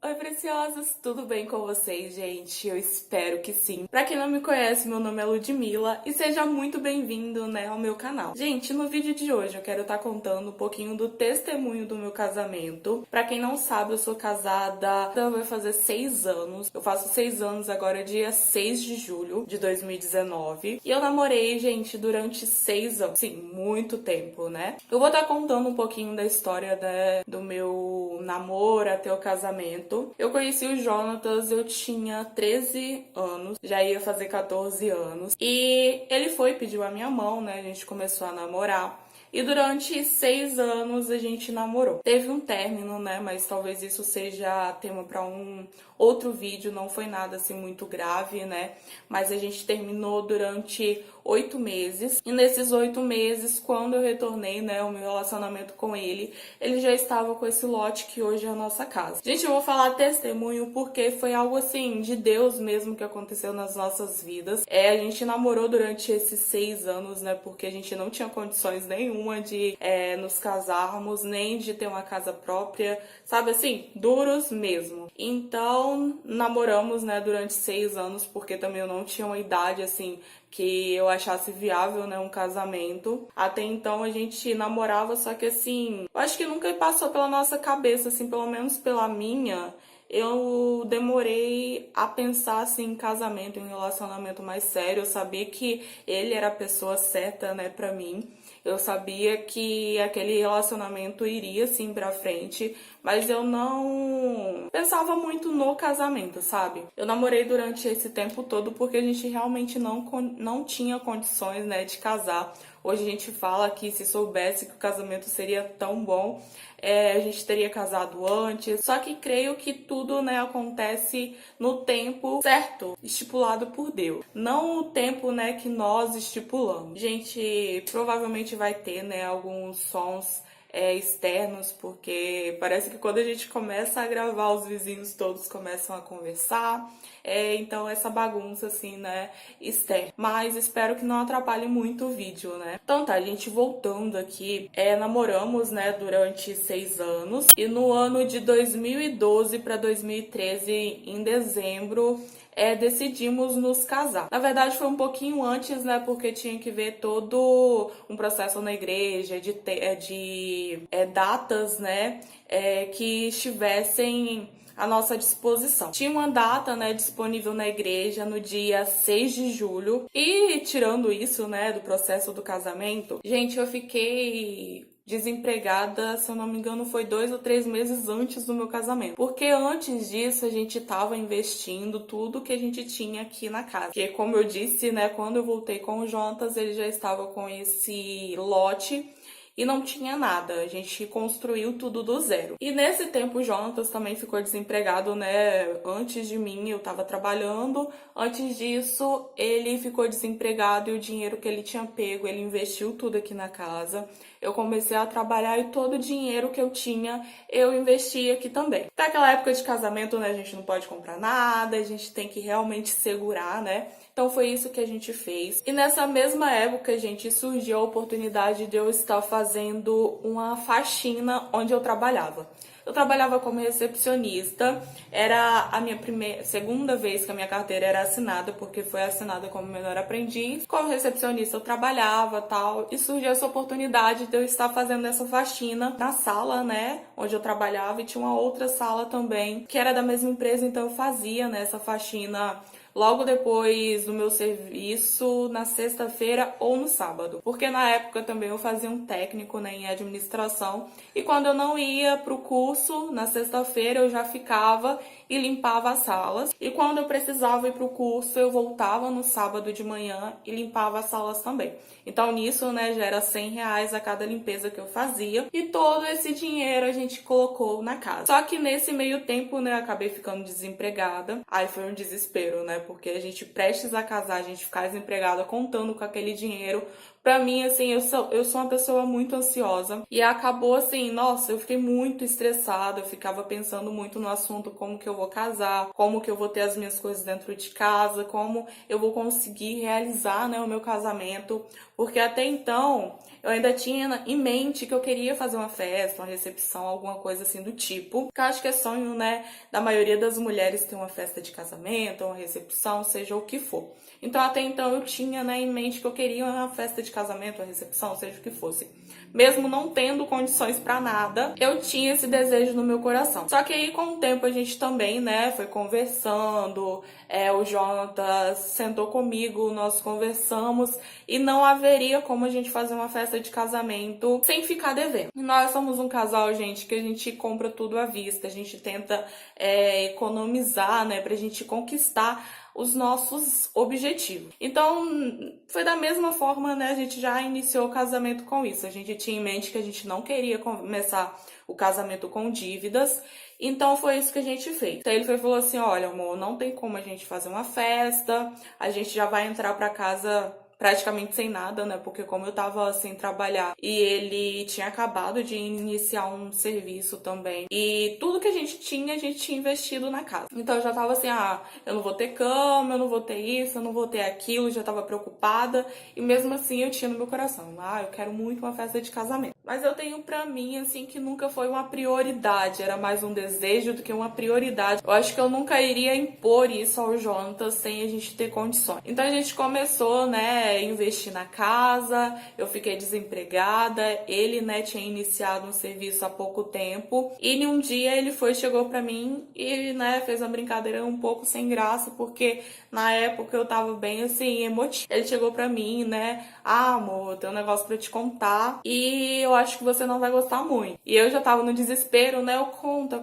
Oi, preciosas! Tudo bem com vocês, gente? Eu espero que sim. Pra quem não me conhece, meu nome é Ludmilla e seja muito bem-vindo, ao meu canal. Gente, no vídeo de hoje eu quero estar contando um pouquinho do testemunho do meu casamento. Pra quem não sabe, eu sou casada, vai fazer 6 anos. Eu faço 6 anos agora, dia 6 de julho de 2019. E eu namorei, gente, durante 6 anos. Sim, muito tempo, né? Eu vou estar contando um pouquinho da história, do meu namoro até o casamento. Eu conheci o Jonatas, eu tinha 13 anos, já ia fazer 14 anos. E ele pediu a minha mão, né? A gente começou a namorar. E durante 6 anos a gente namorou. Teve um término, né? Mas talvez isso seja tema para um outro vídeo. Não foi nada assim muito grave, né? Mas a gente terminou durante 8 meses. E nesses 8 meses, quando eu retornei, né, o meu relacionamento com ele, ele já estava com esse lote que hoje é a nossa casa. Gente, eu vou falar testemunho porque foi algo assim de Deus mesmo que aconteceu nas nossas vidas. A gente namorou durante esses 6 anos, né? Porque a gente não tinha condições nenhuma de nos casarmos, nem de ter uma casa própria, sabe assim, duros mesmo. Então, namoramos, né, durante 6 anos, porque também eu não tinha uma idade, assim, que eu achasse viável, né, um casamento. Até então a gente namorava, só que assim, eu acho que nunca passou pela nossa cabeça, assim, pelo menos pela minha, eu demorei a pensar assim em casamento, em relacionamento mais sério. Eu sabia que ele era a pessoa certa, né, pra mim. Eu sabia que aquele relacionamento iria sim pra frente, mas eu não pensava muito no casamento, sabe? Eu namorei durante esse tempo todo porque a gente realmente não tinha condições, né, de casar. Hoje a gente fala que se soubesse que o casamento seria tão bom, a gente teria casado antes. Só que creio que tudo, né, acontece no tempo certo, estipulado por Deus. Não o tempo, né, que nós estipulamos. Gente, provavelmente vai ter, né, alguns sons externos, porque parece que quando a gente começa a gravar, os vizinhos todos começam a conversar. Então essa bagunça assim, né, externa. Mas espero que não atrapalhe muito o vídeo, né? Então tá, gente, voltando aqui, namoramos, né, durante 6 anos. E no ano de 2012 para 2013, em dezembro, decidimos nos casar. Na verdade, foi um pouquinho antes, né? Porque tinha que ver todo um processo na igreja, de datas, né? Que estivessem à nossa disposição. Tinha uma data, né, disponível na igreja no dia 6 de julho. E tirando isso, né, do processo do casamento, gente, eu fiquei desempregada, se eu não me engano, foi 2 ou 3 meses antes do meu casamento. Porque antes disso, a gente tava investindo tudo que a gente tinha aqui na casa. Porque, como eu disse, né, quando eu voltei com o Jonatas, ele já estava com esse lote e não tinha nada. A gente construiu tudo do zero. E nesse tempo o Jonatas também ficou desempregado, né? Antes de mim eu tava trabalhando. Antes disso ele ficou desempregado e o dinheiro que ele tinha pego, ele investiu tudo aqui na casa. Eu comecei a trabalhar e todo o dinheiro que eu tinha, eu investi aqui também. Naquela época de casamento, né, a gente não pode comprar nada, a gente tem que realmente segurar, né? Então foi isso que a gente fez. E nessa mesma época, gente, surgiu a oportunidade de eu estar fazendo uma faxina onde eu trabalhava. Eu trabalhava como recepcionista, era a minha segunda vez que a minha carteira era assinada, porque foi assinada como menor aprendiz. Como recepcionista eu trabalhava, tal, e surgiu essa oportunidade de eu estar fazendo essa faxina na sala, né, onde eu trabalhava, e tinha uma outra sala também, que era da mesma empresa, então eu fazia, né, essa faxina logo depois do meu serviço, na sexta-feira ou no sábado. Porque na época também eu fazia um técnico, né, em administração, e quando eu não ia pro curso, na sexta-feira eu já ficava e limpava as salas. E quando eu precisava ir pro curso, eu voltava no sábado de manhã e limpava as salas também. Então nisso, né, já era R$ 100 a cada limpeza que eu fazia. E todo esse dinheiro a gente colocou na casa. Só que nesse meio tempo, né, eu acabei ficando desempregada. Aí foi um desespero, né, porque a gente prestes a casar, a gente ficar desempregada contando com aquele dinheiro, Pra mim, assim, eu sou uma pessoa muito ansiosa e acabou assim, nossa, eu fiquei muito estressada, eu ficava pensando muito no assunto, como que eu vou casar, como que eu vou ter as minhas coisas dentro de casa, como eu vou conseguir realizar, né, o meu casamento, porque até então eu ainda tinha em mente que eu queria fazer uma festa, uma recepção, alguma coisa assim do tipo, que eu acho que é sonho, né, da maioria das mulheres ter uma festa de casamento, uma recepção, seja o que for. Então, até então, eu tinha, né, em mente que eu queria uma festa de casamento, uma recepção, seja o que fosse. Mesmo não tendo condições pra nada, eu tinha esse desejo no meu coração. Só que aí, com o tempo, a gente também, né, foi conversando, o Jonatas sentou comigo, nós conversamos, e não haveria como a gente fazer uma festa de casamento sem ficar devendo. Nós somos um casal, gente, que a gente compra tudo à vista, a gente tenta economizar, né, pra gente conquistar os nossos objetivos. Então, foi da mesma forma, né? A gente já iniciou o casamento com isso. A gente tinha em mente que a gente não queria começar o casamento com dívidas. Então, foi isso que a gente fez. Então, ele falou assim, olha, amor, não tem como a gente fazer uma festa. A gente já vai entrar pra casa praticamente sem nada, né? Porque como eu tava sem trabalhar e ele tinha acabado de iniciar um serviço também. E tudo que a gente tinha investido na casa. Então eu já tava assim, eu não vou ter cama, eu não vou ter isso, eu não vou ter aquilo, já tava preocupada. E mesmo assim eu tinha no meu coração, eu quero muito uma festa de casamento. Mas eu tenho pra mim, assim, que nunca foi uma prioridade, era mais um desejo do que uma prioridade. Eu acho que eu nunca iria impor isso ao Jonatas sem a gente ter condições. Então a gente começou, né, investir na casa, eu fiquei desempregada, ele, né, tinha iniciado um serviço há pouco tempo, e um dia ele chegou pra mim e, né, fez uma brincadeira um pouco sem graça, porque na época eu tava bem, assim, emotiva. Ele chegou pra mim, né, amor, tem um negócio pra te contar, e eu acho que você não vai gostar muito. E eu já tava no desespero, né, eu conta.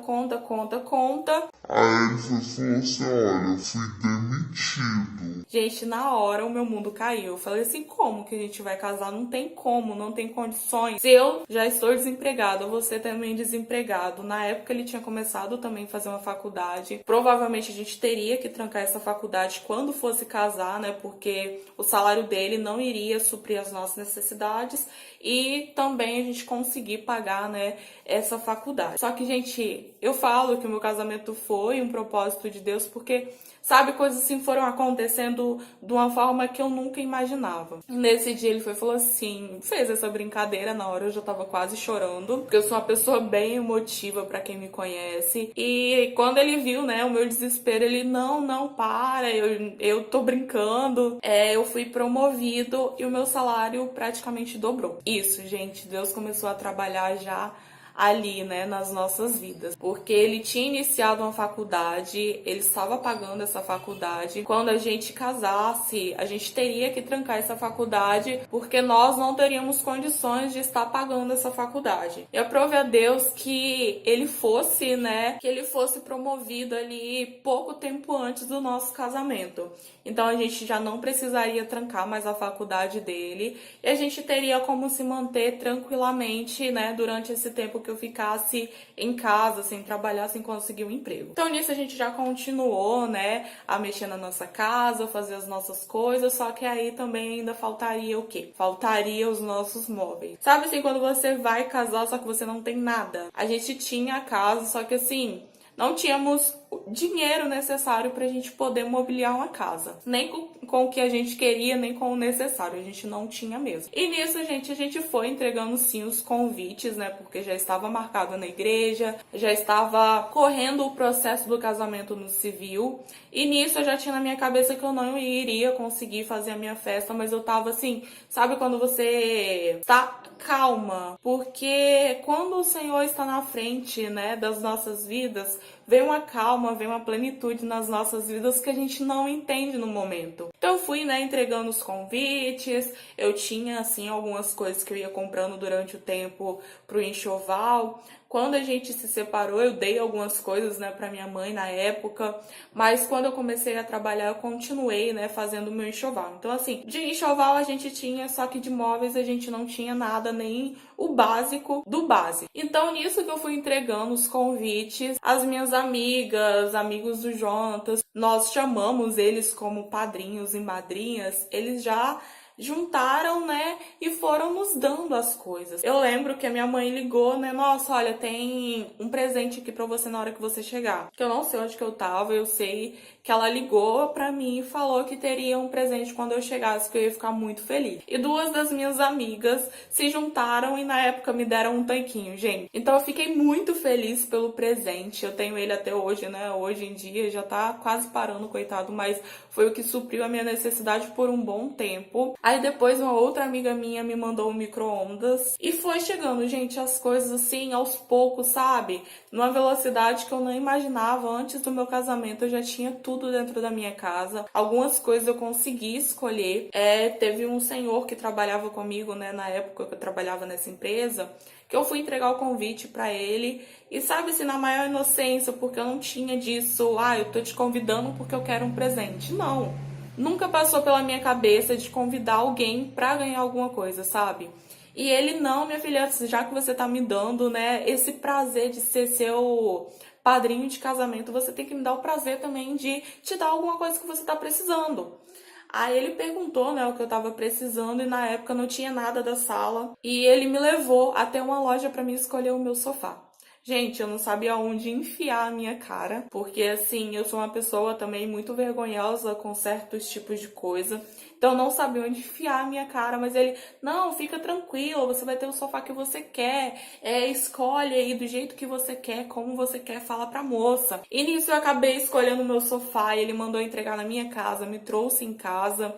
Aí ele falou assim, olha, eu fui demitido. Gente, na hora o meu mundo caiu. Eu falei assim, como que a gente vai casar? Não tem como, não tem condições. Se eu já estou desempregada, você também desempregado. Na época ele tinha começado também a fazer uma faculdade. Provavelmente a gente teria que trancar essa faculdade quando fosse casar, né? Porque o salário dele não iria suprir as nossas necessidades e também a gente conseguir pagar, né, essa faculdade. Só que, gente, eu falo que o meu casamento foi um propósito de Deus porque, sabe, coisas assim foram acontecendo de uma forma que eu nunca imaginava. Nesse dia ele falou assim, fez essa brincadeira, na hora eu já tava quase chorando, porque eu sou uma pessoa bem emotiva pra quem me conhece. E quando ele viu, né, o meu desespero, ele, não, para, eu tô brincando. Eu fui promovido e o meu salário praticamente dobrou. Isso, gente, Deus começou a trabalhar já ali, né, nas nossas vidas. Porque ele tinha iniciado uma faculdade, ele estava pagando essa faculdade. Quando a gente casasse, a gente teria que trancar essa faculdade, porque nós não teríamos condições de estar pagando essa faculdade. Eu aprove a Deus que ele fosse, né, que ele fosse promovido ali pouco tempo antes do nosso casamento. Então a gente já não precisaria trancar mais a faculdade dele e a gente teria como se manter tranquilamente, né, durante esse tempo que eu ficasse em casa, sem trabalhar, sem conseguir um emprego. Então nisso a gente já continuou, né, a mexer na nossa casa, fazer as nossas coisas, só que aí também ainda faltaria o quê? Faltaria os nossos móveis. Sabe assim, quando você vai casar, só que você não tem nada? A gente tinha a casa, só que assim, não tínhamos dinheiro necessário pra gente poder mobiliar uma casa. Nem com o que a gente queria, nem com o necessário. A gente não tinha mesmo. E nisso, gente, a gente foi entregando sim os convites, né? Porque já estava marcado na igreja, já estava correndo o processo do casamento no civil. E nisso eu já tinha na minha cabeça que eu não iria conseguir fazer a minha festa, mas eu tava assim, sabe quando você tá calma? Porque quando o Senhor está na frente, né, das nossas vidas, vem uma calma, vem uma plenitude nas nossas vidas que a gente não entende no momento. Então eu fui, né, entregando os convites, eu tinha, assim, algumas coisas que eu ia comprando durante o tempo pro enxoval. Quando a gente se separou, eu dei algumas coisas, né, pra minha mãe na época, mas quando eu comecei a trabalhar, eu continuei, né, fazendo o meu enxoval. Então, assim, de enxoval a gente tinha, só que de móveis a gente não tinha nada, nem o básico do básico. Então, nisso que eu fui entregando os convites, as minhas amigas, amigos do Jonatas, nós chamamos eles como padrinhos e madrinhas, eles já juntaram, né, e foram nos dando as coisas. Eu lembro que a minha mãe ligou, né, nossa, olha, tem um presente aqui pra você na hora que você chegar. Que eu não sei onde que eu tava, eu sei que ela ligou pra mim e falou que teria um presente quando eu chegasse, que eu ia ficar muito feliz. E duas das minhas amigas se juntaram e na época me deram um tanquinho, gente. Então eu fiquei muito feliz pelo presente. Eu tenho ele até hoje, né? Hoje em dia já tá quase parando, coitado, mas foi o que supriu a minha necessidade por um bom tempo. Aí depois uma outra amiga minha me mandou um micro-ondas e foi chegando, gente, as coisas assim, aos poucos, sabe? Numa velocidade que eu não imaginava. Antes do meu casamento eu já tinha tudo dentro da minha casa. Algumas coisas eu consegui escolher. Teve um senhor que trabalhava comigo, né, na época que eu trabalhava nessa empresa, que eu fui entregar o convite pra ele e, sabe, assim, na maior inocência, porque eu não tinha disso, eu tô te convidando porque eu quero um presente. Não. Nunca passou pela minha cabeça de convidar alguém pra ganhar alguma coisa, sabe? E ele, não, minha filha, já que você tá me dando, né, esse prazer de ser seu padrinho de casamento, você tem que me dar o prazer também de te dar alguma coisa que você tá precisando. Aí ele perguntou, né, o que eu tava precisando e na época não tinha nada da sala. E ele me levou até uma loja pra mim escolher o meu sofá. Gente, eu não sabia onde enfiar a minha cara, porque assim, eu sou uma pessoa também muito vergonhosa com certos tipos de coisa. Então eu não sabia onde enfiar a minha cara, mas ele, não, fica tranquilo, você vai ter o sofá que você quer, escolhe aí do jeito que você quer, como você quer, fala pra moça. E nisso eu acabei escolhendo o meu sofá e ele mandou entregar na minha casa, me trouxe em casa.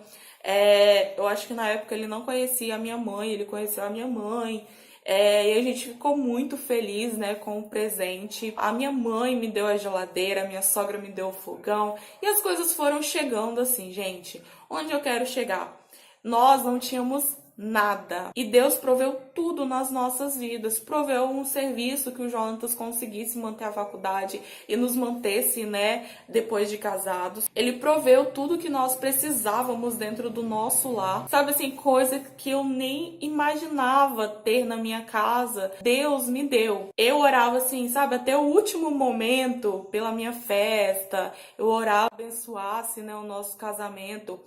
Eu acho que na época ele não conhecia a minha mãe, ele conheceu a minha mãe. E a gente ficou muito feliz, né, com o presente. A minha mãe me deu a geladeira, a minha sogra me deu o fogão. E as coisas foram chegando assim, gente. Onde eu quero chegar? Nós não tínhamos nada. E Deus proveu tudo nas nossas vidas. Proveu um serviço que o Jonatas conseguisse manter a faculdade e nos mantesse, né, depois de casados. Ele proveu tudo que nós precisávamos dentro do nosso lar. Sabe assim, coisa que eu nem imaginava ter na minha casa. Deus me deu. Eu orava assim, sabe, até o último momento pela minha festa. Eu orava, abençoasse, né, o nosso casamento.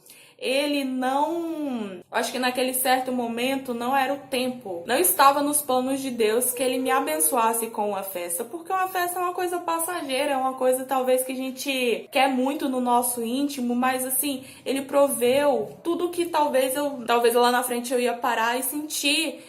Ele não... Acho que naquele certo momento não era o tempo. Não estava nos planos de Deus que ele me abençoasse com uma festa. Porque uma festa é uma coisa passageira, é uma coisa talvez que a gente quer muito no nosso íntimo, mas assim, ele proveu tudo que talvez lá na frente eu ia parar e sentir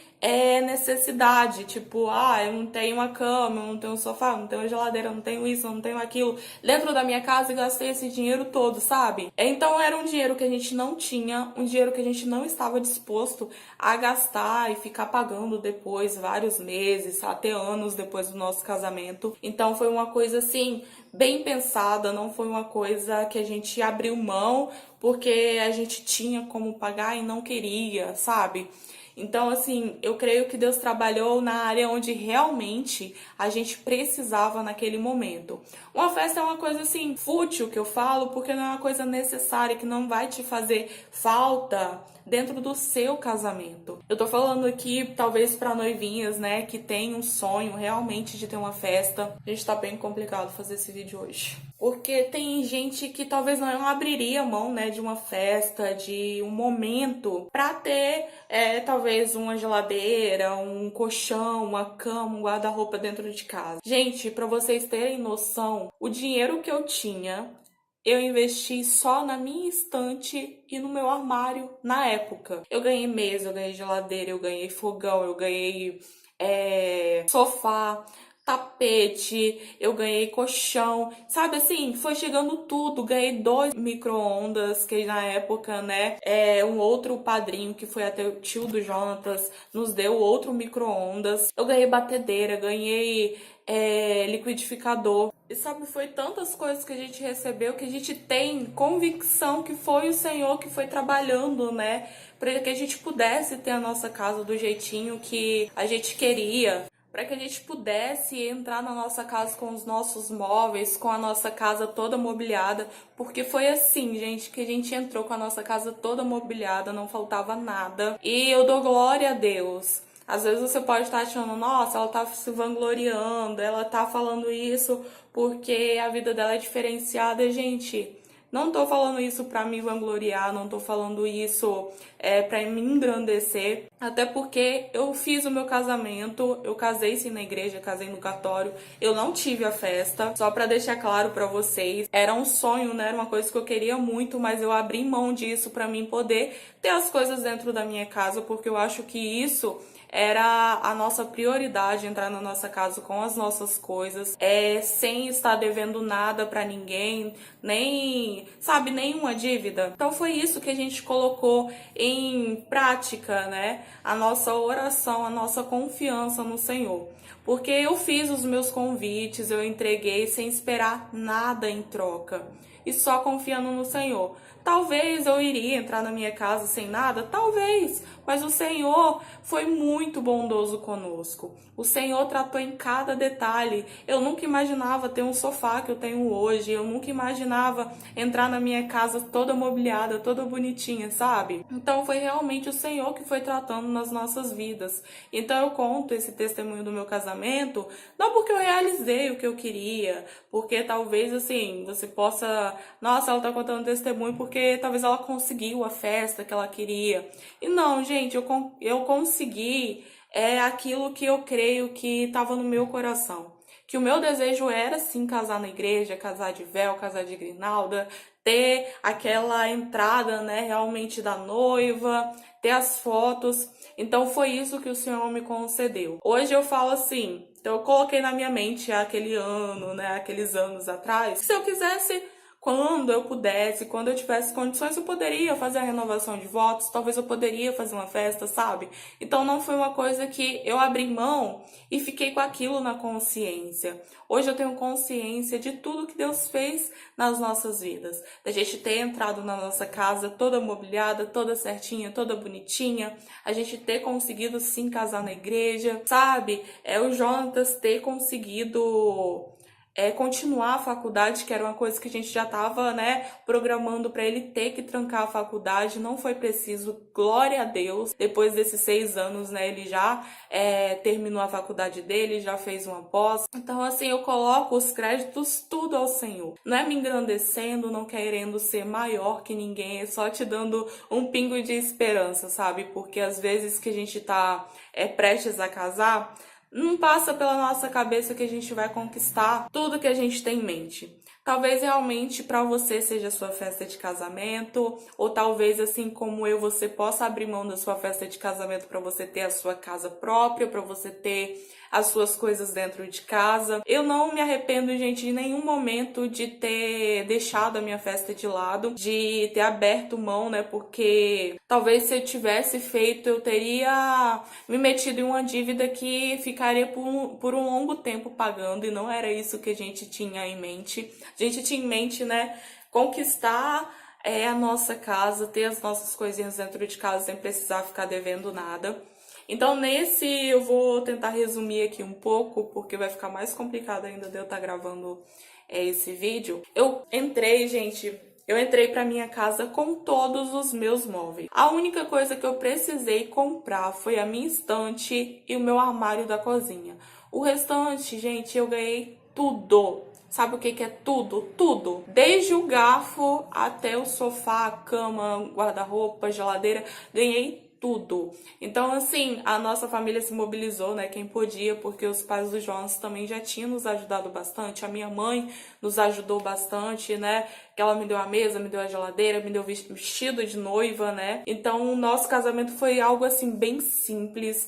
necessidade, tipo, eu não tenho uma cama, eu não tenho um sofá, eu não tenho uma geladeira, eu não tenho isso, eu não tenho aquilo, dentro da minha casa e gastei esse dinheiro todo, sabe? Então era um dinheiro que a gente não tinha, um dinheiro que a gente não estava disposto a gastar e ficar pagando depois, vários meses, até anos depois do nosso casamento. Então foi uma coisa assim, bem pensada, não foi uma coisa que a gente abriu mão porque a gente tinha como pagar e não queria, sabe? Então, assim, eu creio que Deus trabalhou na área onde realmente a gente precisava naquele momento. Uma festa é uma coisa, assim, fútil que eu falo, porque não é uma coisa necessária, que não vai te fazer falta dentro do seu casamento. Eu tô falando aqui, talvez para noivinhas, né, que tem um sonho realmente de ter uma festa. Gente, tá bem complicado fazer esse vídeo hoje. Porque tem gente que talvez não abriria mão, né, de uma festa, de um momento, pra ter, talvez uma geladeira, um colchão, uma cama, um guarda-roupa dentro de casa. Gente, pra vocês terem noção, o dinheiro que eu tinha, eu investi só na minha estante e no meu armário na época. Eu ganhei mesa, eu ganhei geladeira, eu ganhei fogão, eu ganhei sofá, tapete, eu ganhei colchão, sabe assim, foi chegando tudo. Ganhei 2 micro-ondas, que na época, né, um outro padrinho, que foi até o tio do Jonatas, nos deu outro micro-ondas. Eu ganhei batedeira, ganhei liquidificador. E sabe, foi tantas coisas que a gente recebeu que a gente tem convicção que foi o Senhor que foi trabalhando, né, para que a gente pudesse ter a nossa casa do jeitinho que a gente queria, para que a gente pudesse entrar na nossa casa com os nossos móveis, com a nossa casa toda mobiliada, porque foi assim, gente, que a gente entrou com a nossa casa toda mobiliada, não faltava nada. E eu dou glória a Deus. Às vezes você pode estar achando, nossa, ela tá se vangloriando, ela tá falando isso porque a vida dela é diferenciada. Gente, Não tô falando isso pra me vangloriar, não tô falando isso pra me engrandecer, até porque eu fiz o meu casamento, eu casei sim na igreja, casei no cartório, eu não tive a festa, só pra deixar claro pra vocês, era um sonho, né, era uma coisa que eu queria muito, mas eu abri mão disso pra mim poder ter as coisas dentro da minha casa, porque eu acho que isso era a nossa prioridade, entrar na nossa casa com as nossas coisas, sem estar devendo nada pra ninguém, nem, sabe, nenhuma dívida. Então foi isso que a gente colocou em prática, né? A nossa oração, a nossa confiança no Senhor. Porque eu fiz os meus convites, eu entreguei sem esperar nada em troca e só confiando no Senhor. Talvez eu iria entrar na minha casa sem nada, talvez, mas o Senhor foi muito bondoso conosco. O Senhor tratou em cada detalhe. Eu nunca imaginava ter um sofá que eu tenho hoje, eu nunca imaginava entrar na minha casa toda mobiliada, toda bonitinha, sabe? Então foi realmente o Senhor que foi tratando nas nossas vidas. Então eu conto esse testemunho do meu casamento, não porque eu realizei o que eu queria, porque talvez assim, você possa, nossa, ela tá contando testemunho porque talvez ela conseguiu a festa que ela queria. E não, gente, eu consegui aquilo que eu creio que estava no meu coração. Que o meu desejo era sim casar na igreja, casar de véu, casar de grinalda, ter aquela entrada, né, realmente da noiva, ter as fotos. Então foi isso que o Senhor me concedeu. Hoje eu falo assim, então eu coloquei na minha mente aquele ano, né, aqueles anos atrás. Se eu quisesse, quando eu pudesse, quando eu tivesse condições, eu poderia fazer a renovação de votos, talvez eu poderia fazer uma festa, sabe? Então não foi uma coisa que eu abri mão e fiquei com aquilo na consciência. Hoje eu tenho consciência de tudo que Deus fez nas nossas vidas. Da gente ter entrado na nossa casa toda mobiliada, toda certinha, toda bonitinha. A gente ter conseguido sim casar na igreja, sabe? O Jonatas ter conseguido continuar a faculdade, que era uma coisa que a gente já estava, né, programando para ele ter que trancar a faculdade. Não foi preciso, glória a Deus. Depois desses 6 anos, né, ele já terminou a faculdade dele, já fez uma pós. Então, assim, eu coloco os créditos tudo ao Senhor. Não é me engrandecendo, não querendo ser maior que ninguém, é só te dando um pingo de esperança, sabe? Porque às vezes que a gente tá prestes a casar, não passa pela nossa cabeça que a gente vai conquistar tudo que a gente tem em mente. Talvez realmente para você seja a sua festa de casamento, ou talvez assim como eu, você possa abrir mão da sua festa de casamento para você ter a sua casa própria, para você ter as suas coisas dentro de casa. Eu não me arrependo, gente, em nenhum momento de ter deixado a minha festa de lado, de ter aberto mão, né? Porque talvez se eu tivesse feito, eu teria me metido em uma dívida que ficaria por um longo tempo pagando, e não era isso que a gente tinha em mente. A gente tinha em mente, né, conquistar a nossa casa, ter as nossas coisinhas dentro de casa sem precisar ficar devendo nada. Então nesse eu vou tentar resumir aqui um pouco, porque vai ficar mais complicado ainda de eu estar gravando esse vídeo. Eu entrei pra minha casa com todos os meus móveis. A única coisa que eu precisei comprar foi a minha estante e o meu armário da cozinha. O restante, gente, eu ganhei tudo. Sabe o que é tudo? Tudo. Desde o garfo até o sofá, cama, guarda-roupa, geladeira, ganhei tudo. Então, assim, a nossa família se mobilizou, né? Quem podia, porque os pais do Jonas também já tinham nos ajudado bastante. A minha mãe nos ajudou bastante, né? Que ela me deu a mesa, me deu a geladeira, me deu vestido de noiva, né? Então, o nosso casamento foi algo, assim, bem simples.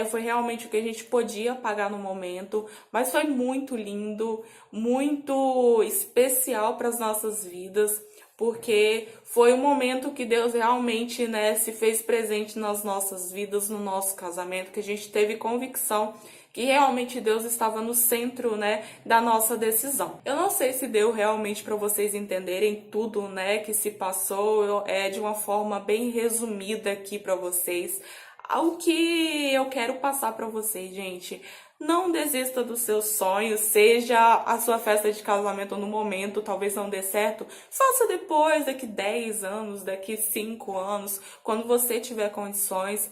Foi realmente o que a gente podia pagar no momento, mas foi muito lindo, muito especial para as nossas vidas, porque foi um momento que Deus realmente, né, se fez presente nas nossas vidas, no nosso casamento, que a gente teve convicção que realmente Deus estava no centro, né, da nossa decisão. Eu não sei se deu realmente para vocês entenderem tudo, né, que se passou, de uma forma bem resumida aqui para vocês. O que eu quero passar para vocês, gente, não desista dos seus sonhos, seja a sua festa de casamento no momento, talvez não dê certo, faça depois, daqui 10 anos, daqui 5 anos, quando você tiver condições.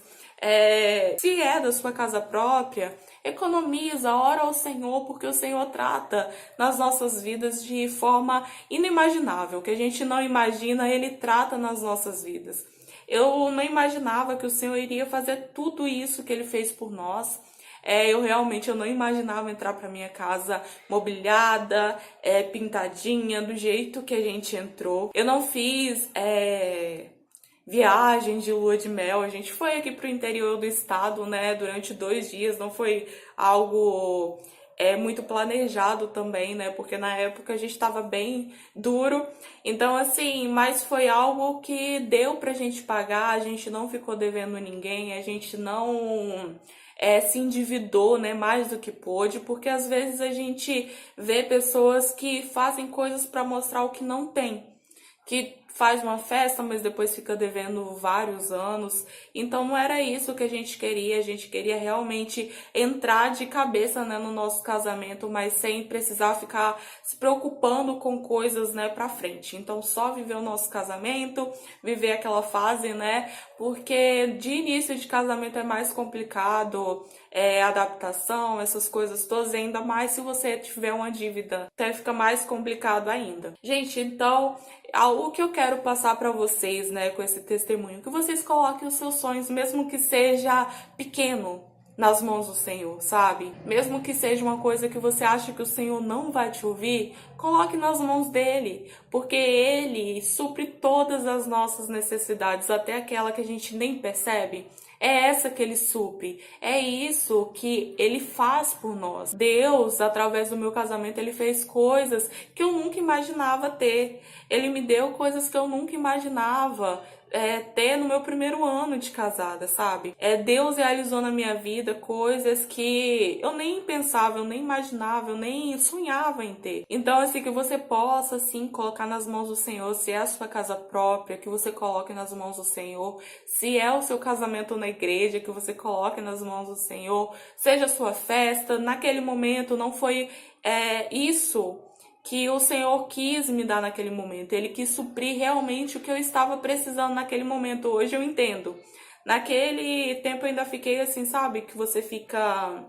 Se é da sua casa própria, economiza, ora ao Senhor, porque o Senhor trata nas nossas vidas de forma inimaginável, que a gente não imagina, Ele trata nas nossas vidas. Eu não imaginava que o Senhor iria fazer tudo isso que Ele fez por nós. Eu não imaginava entrar para minha casa mobiliada, pintadinha, do jeito que a gente entrou. Eu não fiz viagem de lua de mel. A gente foi aqui pro interior do estado, né, durante 2 dias. Não foi algo muito planejado também, né, porque na época a gente estava bem duro. Então, assim, mas foi algo que deu pra gente pagar. A gente não ficou devendo ninguém, a gente não se endividou, né, mais do que pôde, porque às vezes a gente vê pessoas que fazem coisas para mostrar o que não tem, que faz uma festa, mas depois fica devendo vários anos. Então não era isso que a gente queria realmente entrar de cabeça, né, no nosso casamento, mas sem precisar ficar se preocupando com coisas, né, pra frente. Então só viver o nosso casamento, viver aquela fase, né, porque de início de casamento é mais complicado, adaptação, essas coisas todas, e ainda mais se você tiver uma dívida, até fica mais complicado ainda. Gente, então, o que eu quero passar para vocês, né, com esse testemunho, que vocês coloquem os seus sonhos, mesmo que seja pequeno, nas mãos do Senhor, sabe? Mesmo que seja uma coisa que você acha que o Senhor não vai te ouvir, coloque nas mãos dele, porque ele supre todas as nossas necessidades, até aquela que a gente nem percebe. É essa que ele supre, é isso que ele faz por nós. Deus, através do meu casamento, ele fez coisas que eu nunca imaginava ter. Ele me deu coisas que eu nunca imaginava ter no meu primeiro ano de casada, sabe? Deus realizou na minha vida coisas que eu nem pensava, eu nem imaginava, eu nem sonhava em ter. Então, assim, que você possa, assim, colocar nas mãos do Senhor, se é a sua casa própria, que você coloque nas mãos do Senhor, se é o seu casamento na igreja, que você coloque nas mãos do Senhor, seja a sua festa, naquele momento não foi isso que o Senhor quis me dar naquele momento. Ele quis suprir realmente o que eu estava precisando naquele momento. Hoje eu entendo. Naquele tempo eu ainda fiquei assim, sabe? Que você fica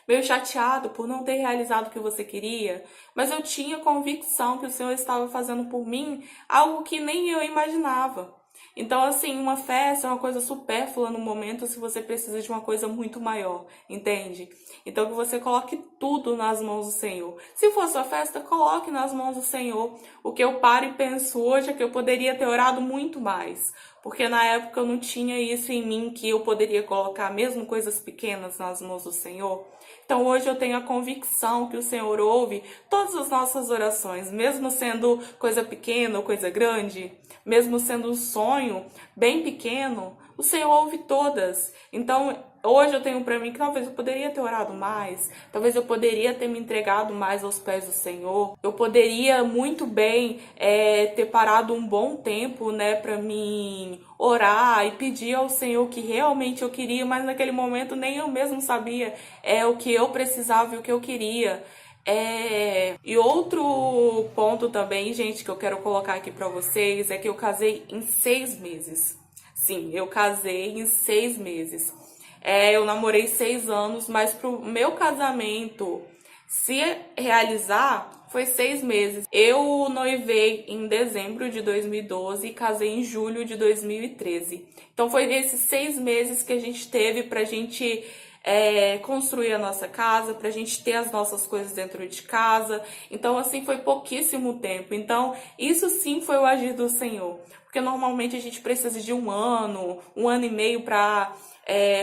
meio chateado por não ter realizado o que você queria. Mas eu tinha convicção que o Senhor estava fazendo por mim algo que nem eu imaginava. Então, assim, uma festa é uma coisa supérflua no momento se você precisa de uma coisa muito maior, entende? Então, que você coloque tudo nas mãos do Senhor. Se for sua festa, coloque nas mãos do Senhor. O que eu paro e penso hoje é que eu poderia ter orado muito mais, porque na época eu não tinha isso em mim, que eu poderia colocar mesmo coisas pequenas nas mãos do Senhor. Então hoje eu tenho a convicção que o Senhor ouve todas as nossas orações, mesmo sendo coisa pequena ou coisa grande, mesmo sendo um sonho bem pequeno, o Senhor ouve todas. Então hoje eu tenho para mim que talvez eu poderia ter orado mais, talvez eu poderia ter me entregado mais aos pés do Senhor, eu poderia muito bem ter parado um bom tempo, né, para mim orar e pedir ao Senhor o que realmente eu queria, mas naquele momento nem eu mesmo sabia o que eu precisava e o que eu queria. E outro ponto também, gente, que eu quero colocar aqui pra vocês é que eu casei em 6 meses. Sim, eu casei em 6 meses. Eu namorei 6 anos, mas pro meu casamento se realizar foi 6 meses. Eu noivei em dezembro de 2012 e casei em julho de 2013. Então foi esses 6 meses que a gente teve pra gente construir a nossa casa, pra gente ter as nossas coisas dentro de casa. Então, assim, foi pouquíssimo tempo. Então, isso sim foi o agir do Senhor. Porque normalmente a gente precisa de um ano e meio pra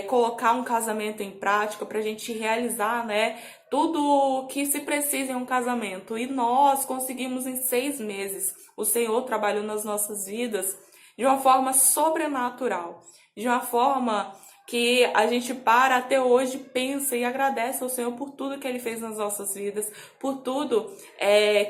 colocar um casamento em prática, pra gente realizar, né, tudo que se precisa em um casamento. E nós conseguimos em 6 meses. O Senhor trabalhou nas nossas vidas de uma forma sobrenatural, de uma forma que a gente para até hoje, pensa e agradece ao Senhor por tudo que Ele fez nas nossas vidas, por tudo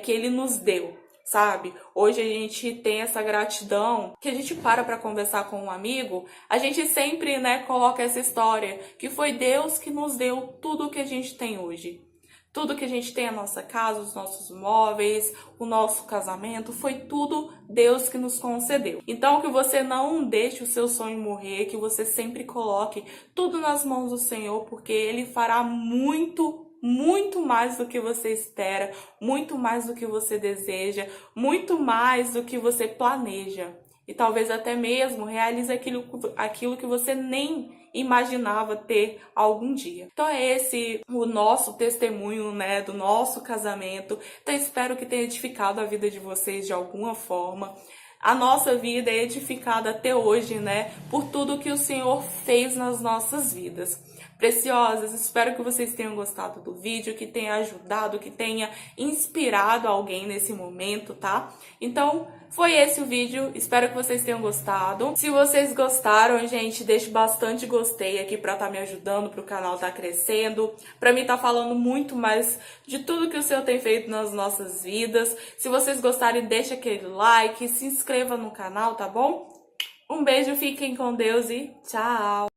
que Ele nos deu, sabe? Hoje a gente tem essa gratidão, que a gente para conversar com um amigo, a gente sempre, né, coloca essa história, que foi Deus que nos deu tudo o que a gente tem hoje. Tudo que a gente tem, a nossa casa, os nossos móveis, o nosso casamento, foi tudo Deus que nos concedeu. Então, que você não deixe o seu sonho morrer, que você sempre coloque tudo nas mãos do Senhor, porque Ele fará muito mais do que você espera, muito mais do que você deseja, muito mais do que você planeja. E talvez até mesmo realize aquilo que você nem imaginava ter algum dia. Então é esse o nosso testemunho, né, do nosso casamento. Então espero que tenha edificado a vida de vocês de alguma forma. A nossa vida é edificada até hoje, né, por tudo que o Senhor fez nas nossas vidas. Preciosas, espero que vocês tenham gostado do vídeo, que tenha ajudado, que tenha inspirado alguém nesse momento, tá? Então, foi esse o vídeo, espero que vocês tenham gostado. Se vocês gostaram, gente, deixe bastante gostei aqui pra estar me ajudando, pro canal tá crescendo, pra mim tá falando muito mais de tudo que o Senhor tem feito nas nossas vidas. Se vocês gostarem, deixa aquele like, se inscreva no canal, tá bom? Um beijo, fiquem com Deus e tchau!